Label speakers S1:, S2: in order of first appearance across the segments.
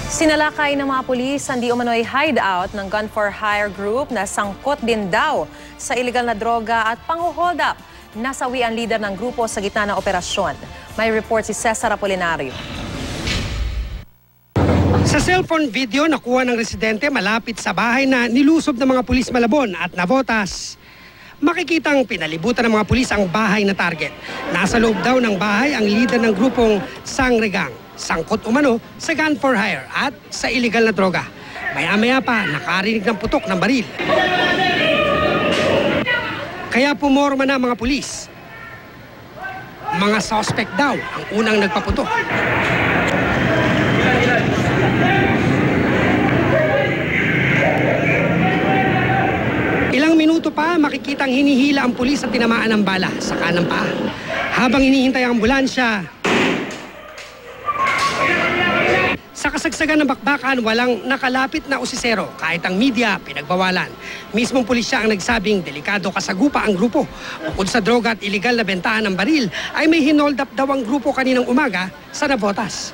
S1: Sinalakay ng mga pulis ang di umano'y hideout ng gun for hire group na sangkot din daw sa iligal na droga at pang-hold up. Nasawi ang leader ng grupo sa gitna ng operasyon. May report si Cesar Apolinario.
S2: Sa cellphone video nakuha ng residente malapit sa bahay na nilusob ng mga pulis Malabon at Navotas, makikitang pinalibutan ng mga pulis ang bahay na target. Nasa loob daw ng bahay ang leader ng grupong Sangre, sangkot umano sa gun for hire at sa iligal na droga. Maya-maya pa nakarinig ng putok ng baril. Kaya pumorma na mga pulis. Mga suspect daw ang unang nagpaputok. Ilang minuto pa makikitang hinihila ang pulis at tinamaan ng bala sa kanang paa. Habang hinihintay ang ambulansya, sa kasagsagan ng bakbakan, walang nakalapit na usisero. Kahit ang media, pinagbawalan. Mismong pulisya ang nagsabing delikado kasagupa ang grupo. Bukod sa droga at iligal na bentahan ng baril, ay may hinold up daw ang grupo kaninang umaga sa Navotas.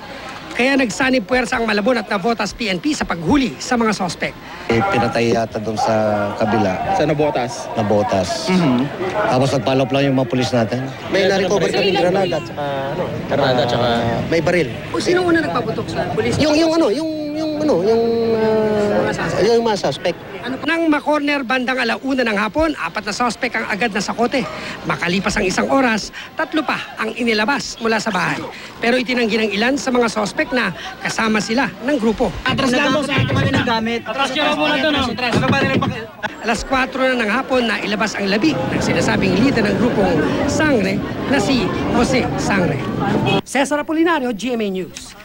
S2: Kaya nagsanib puwersa ang Malabon at Navotas PNP sa paghuli sa mga sospek.
S3: Pinatay yata doon sa kabila.
S4: Sa Navotas?
S3: Navotas. Tapos nagpalop lang yung mga pulis natin. May na-recover kami granada at saka
S4: Granada at saka
S3: may baril.
S2: O sino una nagpaputok sa pulis?
S3: Yung mga suspect.
S2: Nang makorner bandang alauna ng hapon, 4 na sospek ang agad na sakote. Makalipas ang isang oras, 3 pa ang inilabas mula sa bahay. Pero itinanggi ng ilan sa mga sospek na kasama sila ng grupo.
S5: Atras lang mo sa kami ng gamit. Atras nyo muna doon. Ano ba nilang
S2: Alas 4 na ng hapon na ilabas ang labi ng sinasabing leader ng grupong Sangre na si Jose Sangre. Cesar Apolinario, GMA News.